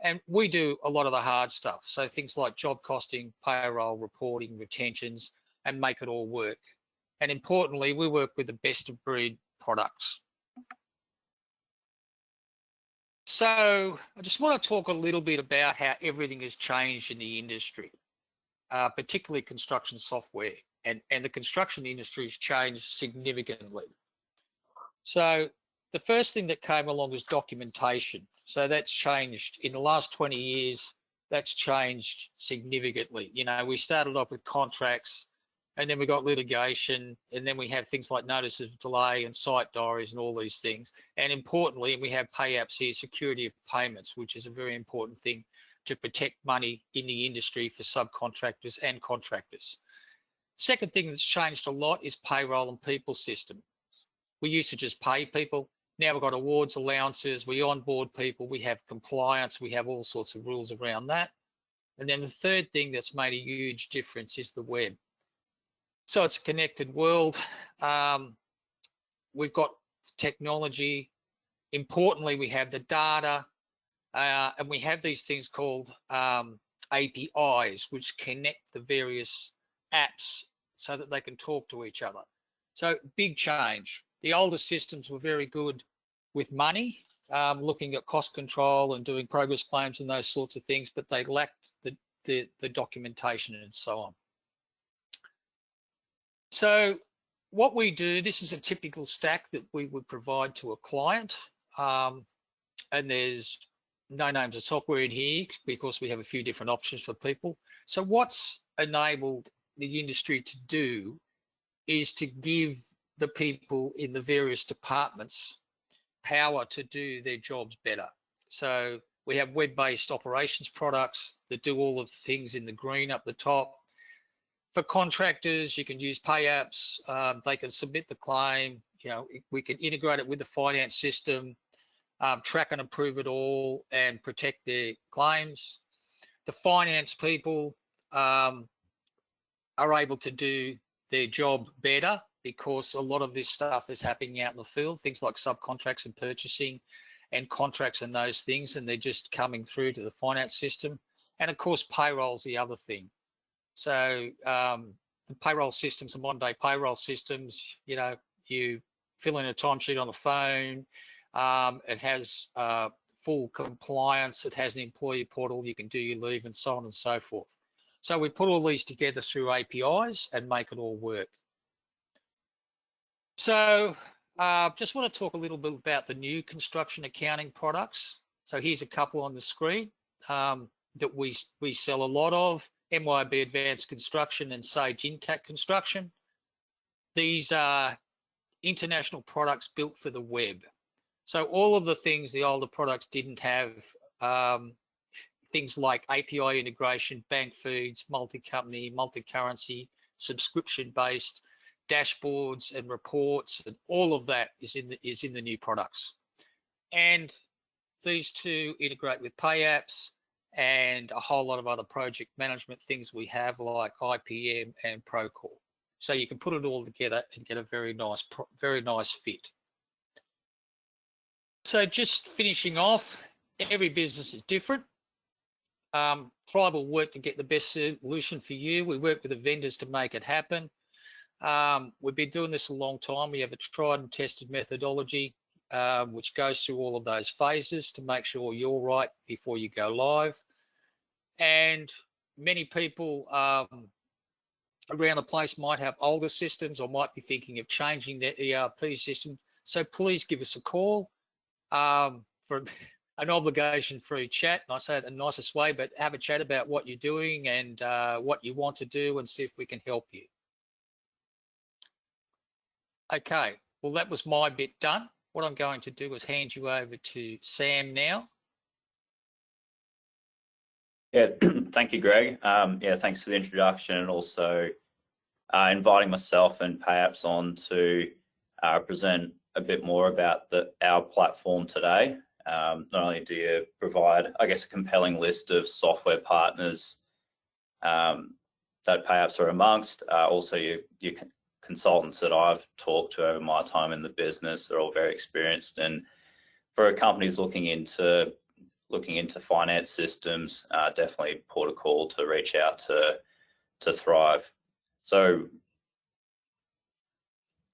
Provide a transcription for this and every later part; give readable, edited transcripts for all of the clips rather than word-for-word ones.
And we do a lot of the hard stuff. So things like job costing, payroll, reporting, retentions, and make it all work. And importantly, we work with the best of breed products. So I just want to talk a little bit about how everything has changed in the industry, particularly construction software, and the construction industry has changed significantly. So the first thing that came along was documentation. So that's changed in the last 20 years. That's changed significantly. You know, we started off with contracts, and then we got litigation, and then we have things like notices of delay and site diaries and all these things. And importantly, we have Payapps here, security of payments, which is a very important thing to protect money in the industry for subcontractors and contractors. Second thing that's changed a lot is payroll and people system. We used to just pay people. Now we've got awards, allowances, we onboard people, we have compliance, we have all sorts of rules around that. And then the third thing that's made a huge difference is the web. So it's a connected world. We've got technology. Importantly, we have the data, and we have these things called APIs, which connect the various apps so that they can talk to each other. So big change. The older systems were very good with money, looking at cost control and doing progress claims and those sorts of things, but they lacked the documentation and so on. So what we do, this is a typical stack that we would provide to a client, and there's no names of software in here because we have a few different options for people. So what's enabled the industry to do is to give the people in the various departments power to do their jobs better. So we have web-based operations products that do all of the things in the green up the top. For contractors, you can use Payapps. They can submit the claim. You know, we can integrate it with the finance system, track and approve it all, and protect their claims. The finance people are able to do their job better because a lot of this stuff is happening out in the field, things like subcontracts and purchasing and contracts and those things, and they're just coming through to the finance system. And of course, payroll's the other thing. So the payroll systems, the modern day payroll systems, you know, you fill in a timesheet on the phone, it has full compliance, it has an employee portal, you can do your leave and so on and so forth. So we put all these together through APIs and make it all work. So just want to talk a little bit about the new construction accounting products. So here's a couple on the screen that we sell a lot of. MYOB Advanced Construction and Sage Intact Construction. These are international products built for the web. So all of the things the older products didn't have, things like API integration, bank feeds, multi-company, multi-currency, subscription-based dashboards and reports, and all of that is in the new products. And these two integrate with Payapps and a whole lot of other project management things we have like IPM and Procore. So you can put it all together and get a very nice fit. So just finishing off, every business is different. Thrive will work to get the best solution for you. We work with the vendors to make it happen. We've been doing this a long time. We have a tried and tested methodology which goes through all of those phases to make sure you're right before you go live. And many people around the place might have older systems or might be thinking of changing their ERP system. So please give us a call for an obligation-free chat. And I say it in the nicest way, but have a chat about what you're doing and what you want to do and see if we can help you. Okay, well, that was my bit done. What I'm going to do is hand you over to Sam now. Yeah, thank you, Greg. Yeah, thanks for the introduction and also inviting myself and Payapps on to present a bit more about our platform today. Not only do you provide, I guess, a compelling list of software partners that Payapps are amongst, also your consultants that I've talked to over my time in the business are all very experienced. And for companies looking into looking into finance systems, definitely port a call to reach out to Thrive. So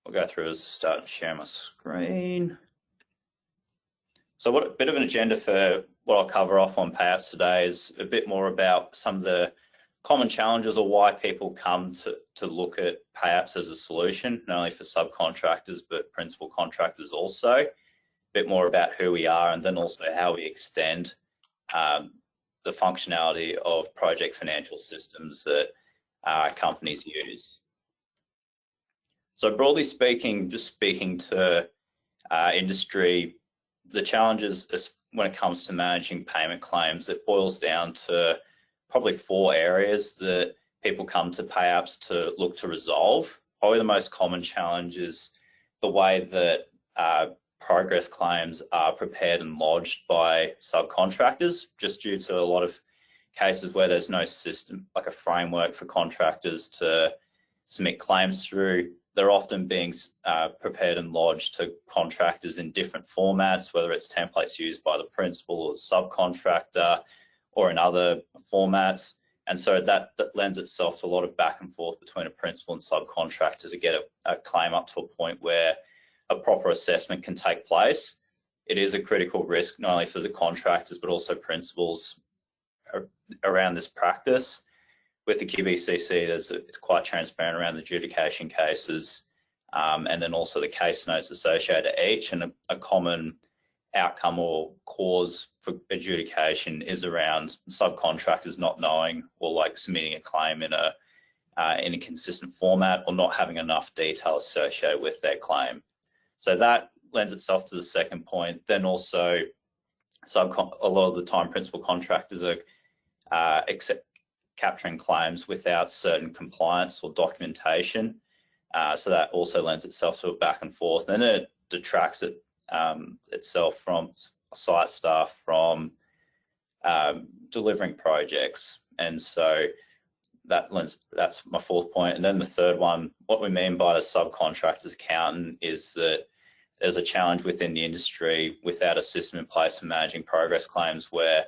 I'll go through and start sharing my screen. So what a bit of an agenda for what I'll cover off on Payapps today is a bit more about some of the common challenges or why people come to look at Payapps as a solution, not only for subcontractors, but principal contractors also. A bit more about who we are, and then also how we extend the functionality of project financial systems that companies use. So broadly speaking, just speaking to industry, the challenges is when it comes to managing payment claims, it boils down to probably 4 areas that people come to Payapps to look to resolve. Probably the most common challenge is the way that progress claims are prepared and lodged by subcontractors, just due to a lot of cases where there's no system, like a framework for contractors to submit claims through. They're often being prepared and lodged to contractors in different formats, whether it's templates used by the principal or the subcontractor or in other formats. And so that lends itself to a lot of back and forth between a principal and subcontractor to get a claim up to a point where a proper assessment can take place. It is a critical risk, not only for the contractors, but also principals around this practice. With the QBCC, it's quite transparent around the adjudication cases, and then also the case notes associated to each. And a common outcome or cause for adjudication is around subcontractors not knowing or like submitting a claim in a consistent format, or not having enough detail associated with their claim. So that lends itself to the second point. Then also, a lot of the time, principal contractors are capturing claims without certain compliance or documentation. So that also lends itself to a back and forth, and it detracts itself from site staff from delivering projects. And so that's my 4th point. And then the 3rd one, what we mean by a subcontractor's accountant is that there's a challenge within the industry without a system in place for managing progress claims, where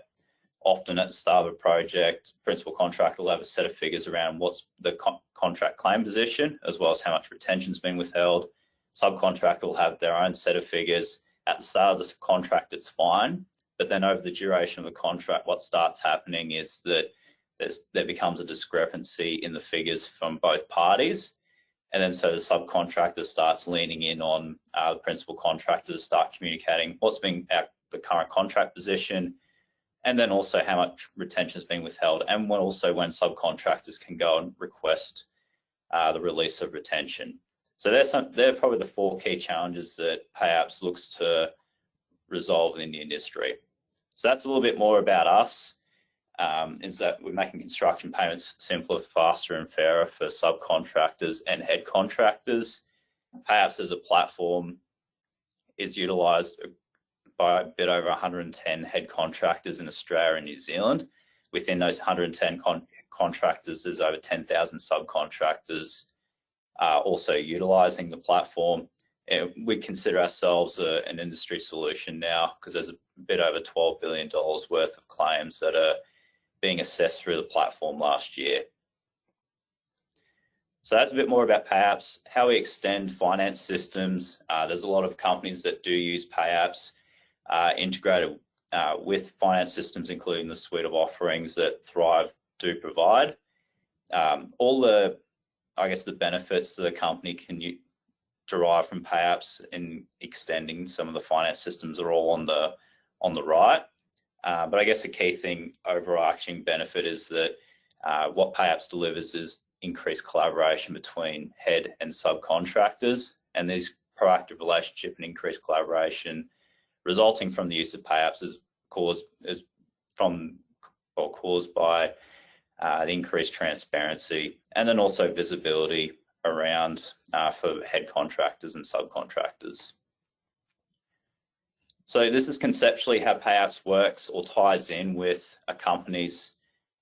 often at the start of a project, principal contractor will have a set of figures around what's the contract claim position, as well as how much retention's been withheld. Subcontractor will have their own set of figures. At the start of the contract, it's fine, but then over the duration of the contract, what starts happening is that there becomes a discrepancy in the figures from both parties. And then so the subcontractor starts leaning in on the principal contractor to start communicating what's been the current contract position, and then also how much retention is being withheld, and when subcontractors can go and request the release of retention. So they're probably the 4 key challenges that Payapps looks to resolve in the industry. So that's a little bit more about us, is that we're making construction payments simpler, faster and fairer for subcontractors and head contractors. Payapps as a platform is utilised by a bit over 110 head contractors in Australia and New Zealand. Within those 110 contractors, there's over 10,000 subcontractors also utilising the platform. And we consider ourselves an industry solution now, because there's a bit over $12 billion worth of claims that are being assessed through the platform last year. So that's a bit more about Payapps, how we extend finance systems. There's a lot of companies that do use Payapps integrated with finance systems, including the suite of offerings that Thrive do provide. All the benefits that a company can derive from Payapps in extending some of the finance systems are all on the right. But I guess the key thing, overarching benefit, is that what Payapps delivers is increased collaboration between head and subcontractors, and these proactive relationship and increased collaboration resulting from the use of Payapps is caused by the increased transparency, and then also visibility around for head contractors and subcontractors. So this is conceptually how Payapps works or ties in with a company's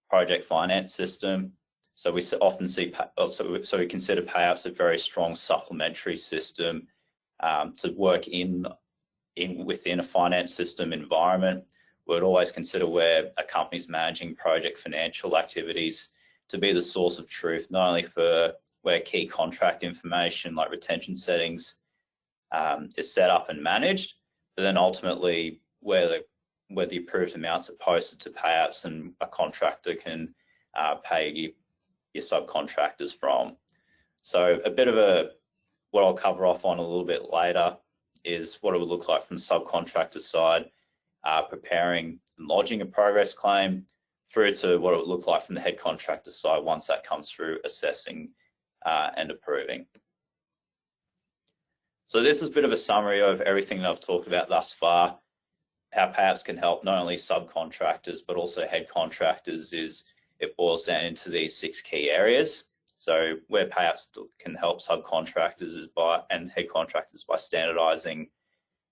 project finance system. So we often see, so we consider Payapps a very strong supplementary system to work within a finance system environment, we'd always consider where a company's managing project financial activities to be the source of truth, not only for where key contract information like retention settings is set up and managed, but then ultimately where the approved amounts are posted to Payapps and a contractor can pay your subcontractors from. So a bit of what I'll cover off on a little bit later is what it would look like from the subcontractor side, preparing and lodging a progress claim, through to what it would look like from the head contractor side once that comes through assessing and approving. So this is a bit of a summary of everything that I've talked about thus far. How Payapps can help not only subcontractors but also head contractors is it boils down into these 6 key areas. So where Payapps can help subcontractors and head contractors by standardising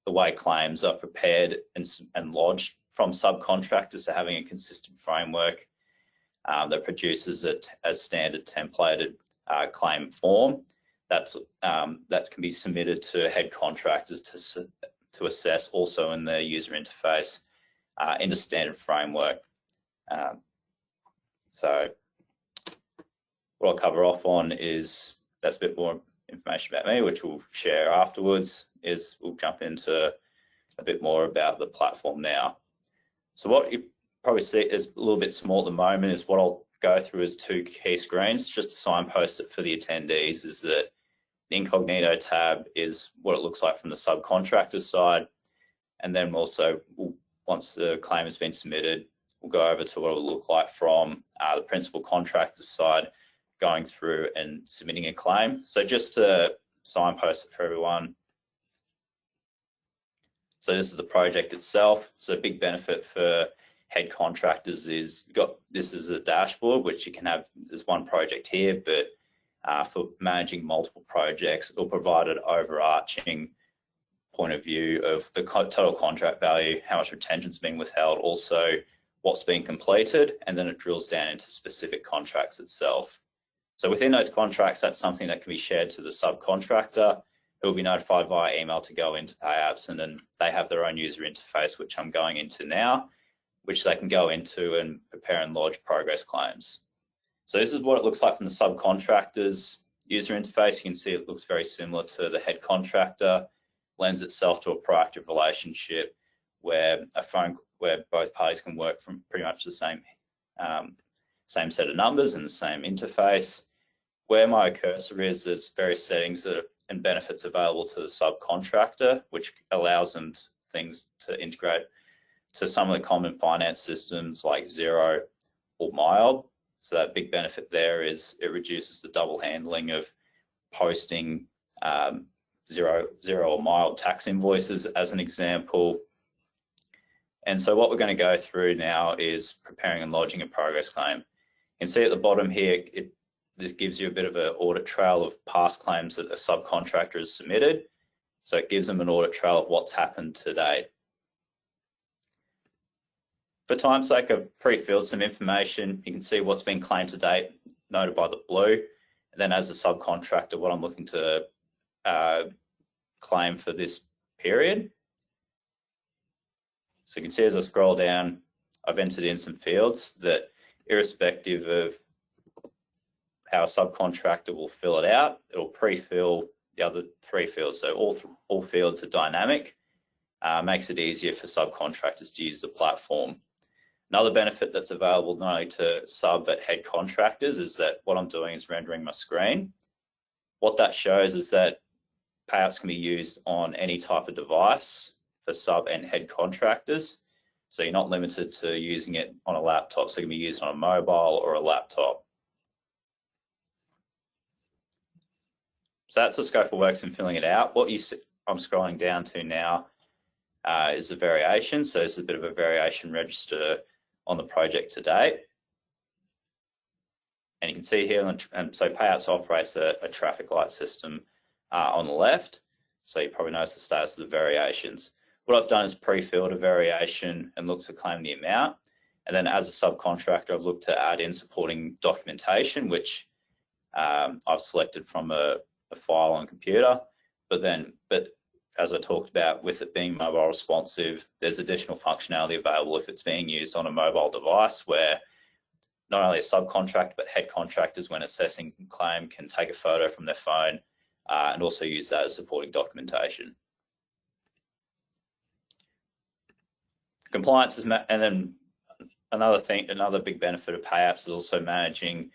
the way claims are prepared and lodged from subcontractors, so having a consistent framework that produces a standard templated claim form that can be submitted to head contractors to assess also in the user interface in the standard framework. So what I'll cover off on is that's a bit more information about me, which we'll share afterwards. We'll jump into a bit more about the platform now. So what you probably see is a little bit small at the moment is what I'll go through as 2 key screens, just to signpost it for the attendees, is that the incognito tab is what it looks like from the subcontractor side. And then also, once the claim has been submitted, we'll go over to what it will look like from the principal contractor side, going through and submitting a claim. So just to signpost it for everyone. So this is the project itself. So a big benefit for head contractors is this is a dashboard, which you can have, there's one project here, but for managing multiple projects, it'll provide an overarching point of view of the total contract value, how much retention's being withheld, also what's being completed, and then it drills down into specific contracts itself. So within those contracts, that's something that can be shared to the subcontractor, who will be notified via email to go into Payapps, and then they have their own user interface, which I'm going into now, which they can go into and prepare and lodge progress claims. So this is what it looks like from the subcontractor's user interface. You can see it looks very similar to the head contractor, lends itself to a proactive relationship where both parties can work from pretty much the same set of numbers and the same interface. Where my cursor is, there's various settings and benefits available to the subcontractor, which allows them things to integrate to some of the common finance systems like Xero or Mild. So that big benefit there is it reduces the double handling of posting Xero or Mild tax invoices as an example. And so what we're going to go through now is preparing and lodging a progress claim. You can see at the bottom here, this gives you a bit of an audit trail of past claims that a subcontractor has submitted. So it gives them an audit trail of what's happened to date. For time's sake, I've pre-filled some information. You can see what's been claimed to date, noted by the blue. And then as a subcontractor, what I'm looking to claim for this period. So you can see as I scroll down, I've entered in some fields that, irrespective of how a subcontractor will fill it out, it'll pre-fill the other 3 fields. So all fields are dynamic, makes it easier for subcontractors to use the platform. Another benefit that's available not only to sub but head contractors is that what I'm doing is rendering my screen. What that shows is that Payapps can be used on any type of device for sub and head contractors. So you're not limited to using it on a laptop, so it can be used on a mobile or a laptop. So that's the scope of works in filling it out. What I'm scrolling down to now is the variation. So it's a bit of a variation register on the project to date. And you can see here, so Payapps operates a traffic light system on the left. So you probably notice the status of the variations. What I've done is pre-filled a variation and looked to claim the amount. And then as a subcontractor, I've looked to add in supporting documentation, which I've selected from a file on computer. But as I talked about, with it being mobile responsive, there's additional functionality available if it's being used on a mobile device, where not only a subcontractor but head contractors, when assessing a claim, can take a photo from their phone and also use that as supporting documentation. Compliance is, and then another big benefit of Payapps is also managing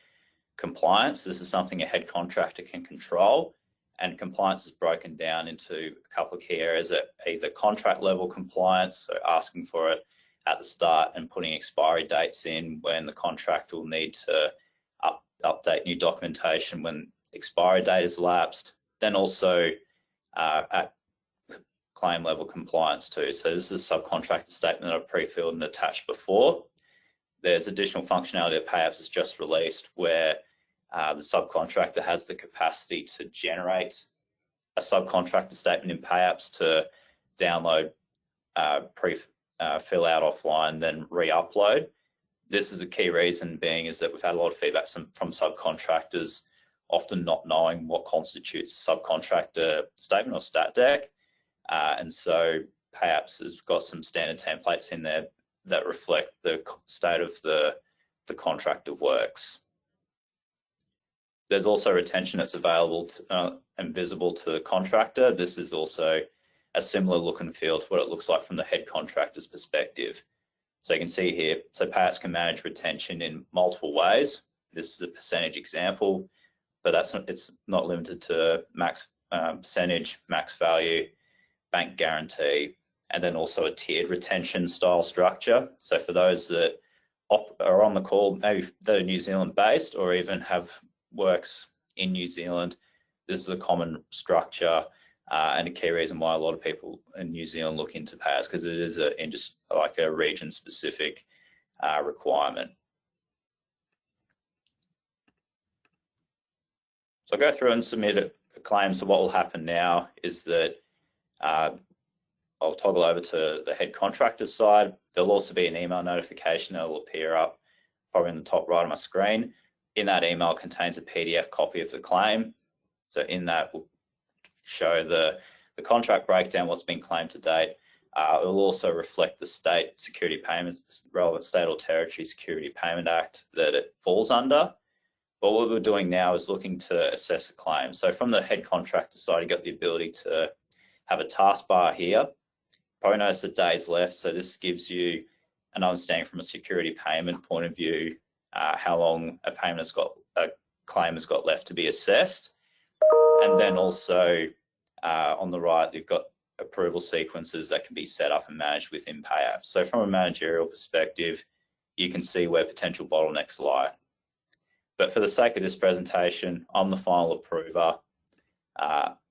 compliance. This is something a head contractor can control, and compliance is broken down into a couple of key areas: either contract level compliance, so asking for it at the start and putting expiry dates in when the contractor will need to update new documentation when expiry date is lapsed. Then also at claim level compliance too. So this is a subcontractor statement that I've pre-filled and attached before. There's additional functionality that Payapps has just released, where the subcontractor has the capacity to generate a subcontractor statement in Payapps to download, fill out offline, then re-upload. This is a key reason being is that we've had a lot of feedback from subcontractors often not knowing what constitutes a subcontractor statement or stat deck. And so Payapps has got some standard templates in there that reflect the state of the contract of works. There's also retention that's available and visible to the contractor. This is also a similar look and feel to what it looks like from the head contractor's perspective. So you can see here, so Payapps can manage retention in multiple ways. This is a percentage example, but it's not limited to max percentage, max value, bank guarantee, and then also a tiered retention style structure. So for those that are on the call, maybe that are New Zealand based or even have works in New Zealand, this is a common structure and a key reason why a lot of people in New Zealand look into Payapps, because it is a region specific requirement. So I'll go through and submit a claim. So what will happen now is that I'll toggle over to the head contractor side. There'll also be an email notification that will appear up probably in the top right of my screen. In that email contains a PDF copy of the claim. So in that will show the contract breakdown, what's been claimed to date. It will also reflect the state security payments, relevant state or territory security payment act that it falls under. But what we're doing now is looking to assess a claim. So from the head contractor side, you got the ability to have a taskbar here. Probably notice the days left. So this gives you an understanding from a security payment point of view, how long a claim has got left to be assessed. And then also on the right, you've got approval sequences that can be set up and managed within Payapps. So from a managerial perspective, you can see where potential bottlenecks lie. But for the sake of this presentation, I'm the final approver,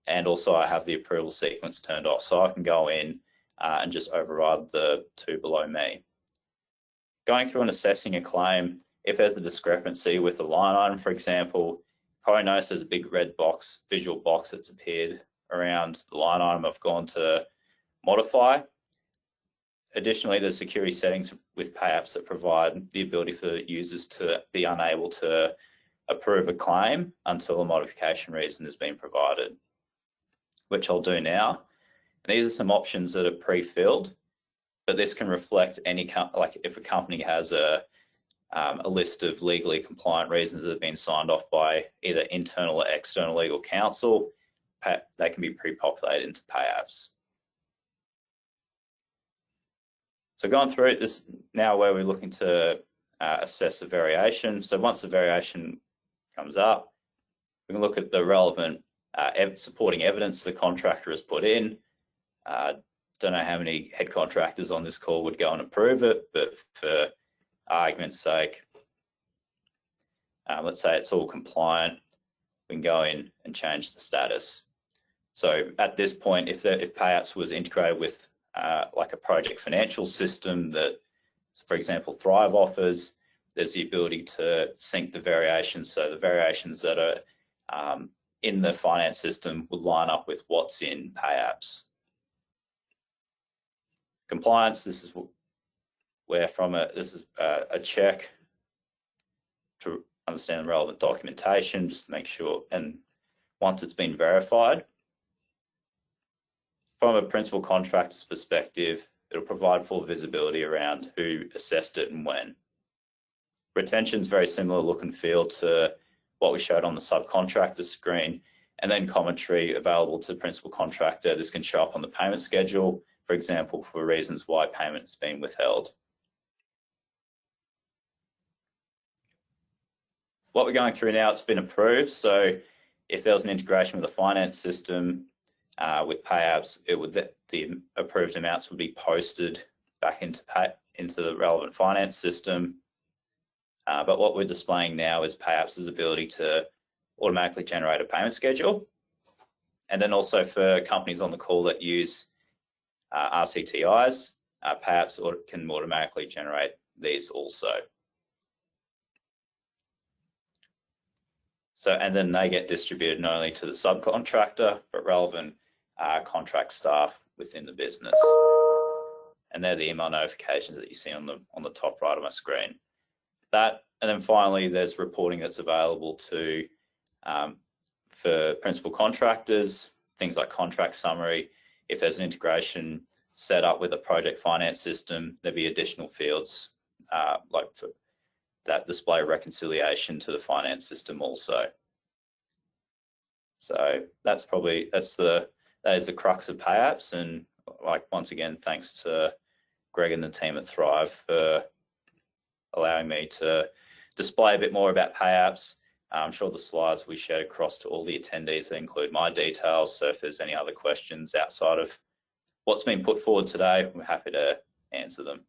and also I have the approval sequence turned off, so I can go in and just override the two below me. Going through and assessing a claim, if there's a discrepancy with a line item, for example, probably notice there's a big red box, visual box that's appeared around the line item I've gone to modify. Additionally, there's security settings with Payapps that provide the ability for users to be unable to approve a claim until a modification reason has been provided, which I'll do now. And these are some options that are pre-filled, but this can reflect any, like if a company has a list of legally compliant reasons that have been signed off by either internal or external legal counsel, they can be pre-populated into Payapps. So going through it, this now where we're looking to assess the variation. So once the variation comes up, we can look at the relevant supporting evidence the contractor has put in. Don't know how many head contractors on this call would go and approve it, but for argument's sake, let's say it's all compliant, we can go in and change the status. So at this point, if Payapps was integrated with like a project financial system that, for example, Thrive offers, there's the ability to sync the variations. So the variations that are in the finance system would line up with what's in Payapps. Compliance, this is where this is a check to understand the relevant documentation, just to make sure, and once it's been verified, from a principal contractor's perspective, it'll provide full visibility around who assessed it and when. Retention is very similar look and feel to what we showed on the subcontractor screen, and then commentary available to the principal contractor. This can show up on the payment schedule, for example, for reasons why payment has been withheld. What we're going through now, it's been approved. So if there was an integration with a finance system with Payapps, the approved amounts would be posted back into the relevant finance system. But what we're displaying now is Payapps' ability to automatically generate a payment schedule. And then also for companies on the call that use RCTIs, Payapps can automatically generate these also. So, and then they get distributed not only to the subcontractor, but relevant contract staff within the business. And they're the email notifications that you see on the top right of my screen. That, and then finally, there's reporting that's available to for principal contractors, things like contract summary. If there's an integration set up with a project finance system, there'll be additional fields like for that display reconciliation to the finance system also. So that is the crux of Payapps, and like once again, thanks to Greg and the team at Thrive for allowing me to display a bit more about Payapps. I'm sure the slides we shared across to all the attendees that include my details. So if there's any other questions outside of what's been put forward today, we're happy to answer them.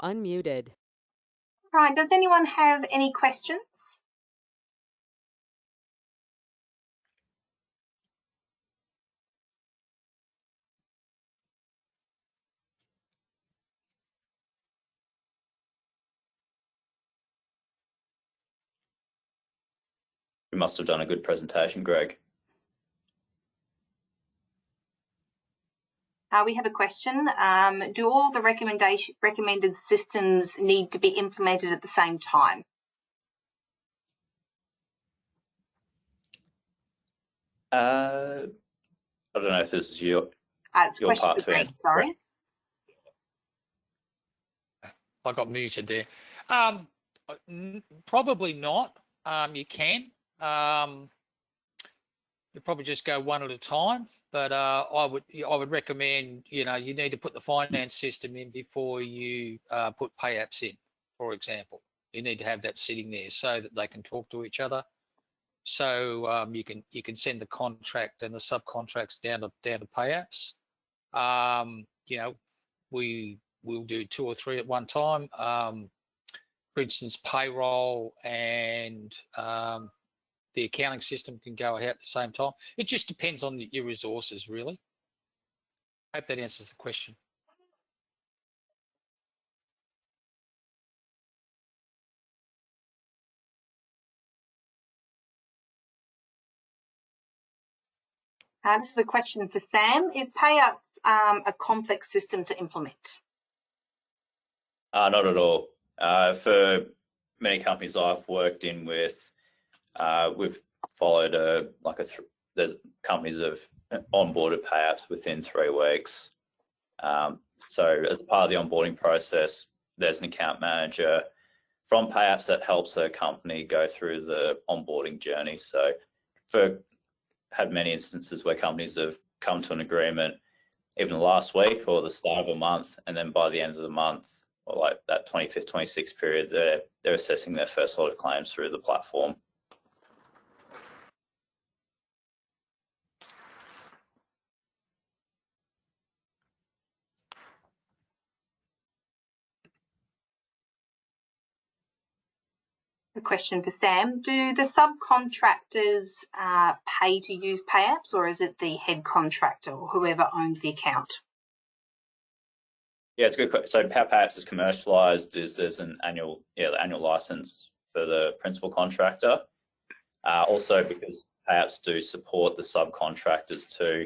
Unmuted. Right, does anyone have any questions? We must have done a good presentation, Greg. We have a question. Do all the recommended systems need to be implemented at the same time? I don't know if this is your It's your part to Greg, answer. sorry. I got muted there. Probably not. You can. You probably just go one at a time, but I would recommend, you need to put the finance system in before you put Payapps in, for example. You need to have that sitting there so that they can talk to each other. So you can send the contract and the subcontracts down to Payapps. We'll do 2 or 3 at one time. For instance, payroll and the accounting system can go out at the same time. It just depends on your resources, really. I hope that answers the question. This is a question for Sam. Is Payapps a complex system to implement? Not at all. For many companies I've worked in with, we've followed there's companies have onboarded Payapps within 3 weeks. So as part of the onboarding process, there's an account manager from Payapps that helps a company go through the onboarding journey. So had many instances where companies have come to an agreement even last week or the start of a month, and then by the end of the month, or like that 25th, 26th period, they're assessing their first lot of claims through the platform. A question for Sam. Do the subcontractors pay to use Payapps, or is it the head contractor or whoever owns the account? Yeah, it's a good question. So how Payapps is commercialized is there's an annual license for the principal contractor. Also, because Payapps do support the subcontractors too,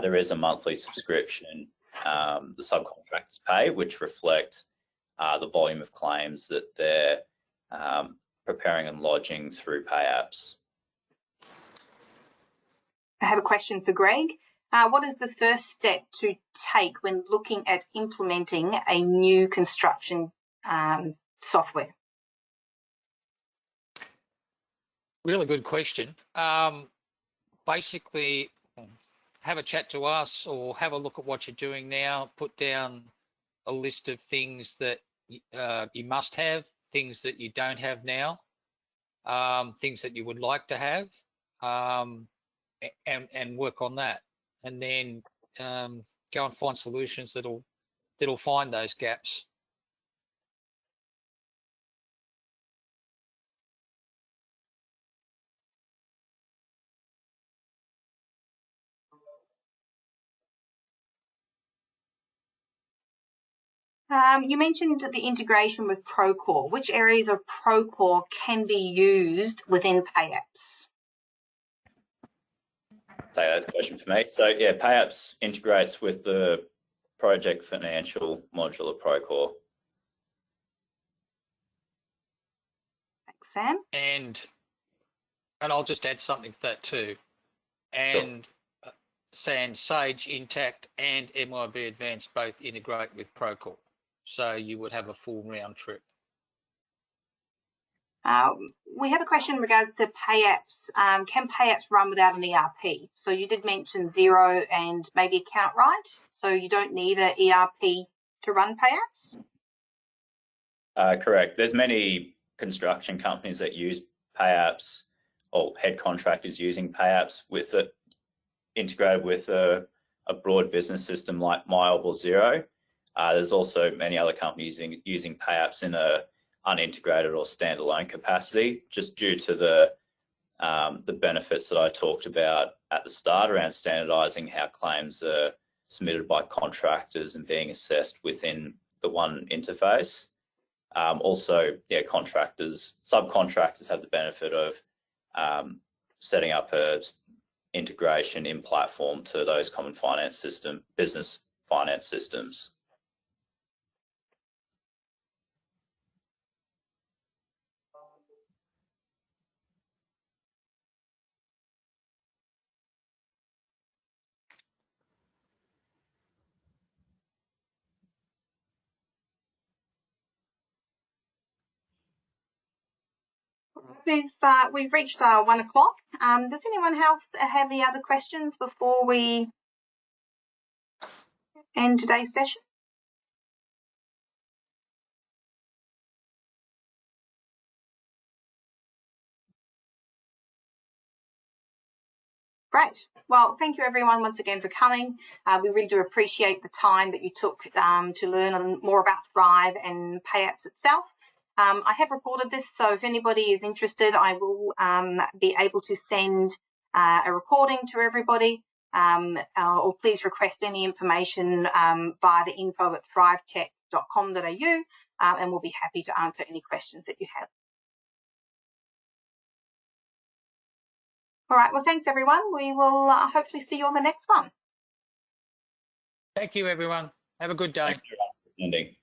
there is a monthly subscription the subcontractors pay, which reflect the volume of claims that they're preparing and lodging through Payapps. I have a question for Greg. What is the first step to take when looking at implementing a new construction software? Really good question. Basically, have a chat to us or have a look at what you're doing now. Put down a list of things that you must have, things that you don't have now, things that you would like to have, and work on that. And then go and find solutions that'll find those gaps. You mentioned the integration with Procore. Which areas of Procore can be used within Payapps? So that's a question for me. So yeah, Payapps integrates with the project financial module of Procore. Thanks, Sam. And I'll just add something to that too. And sure. Sage Intact and MYB Advanced both integrate with Procore. So you would have a full round trip. We have a question in regards to Payapps. Can Payapps run without an ERP? So you did mention Xero and maybe AccountRight. So you don't need an ERP to run Payapps? Correct. There's many construction companies that use Payapps, or head contractors using Payapps with it integrated with a broad business system like MYOB or Xero. There's also many other companies using Payapps in a unintegrated or standalone capacity, just due to the benefits that I talked about at the start around standardising how claims are submitted by contractors and being assessed within the one interface. Also, yeah, subcontractors have the benefit of setting up a integration in platform to those common business finance systems. We've reached 1 o'clock. Does anyone else have any other questions before we end today's session? Great. Well, thank you everyone once again for coming. We really do appreciate the time that you took to learn more about Thrive and Payapps itself. I have recorded this, so if anybody is interested, I will be able to send a recording to everybody, or please request any information via the info@thrivetech.com.au, and we'll be happy to answer any questions that you have. All right, well, thanks everyone. We will hopefully see you on the next one. Thank you, everyone. Have a good day. Thank you for attending.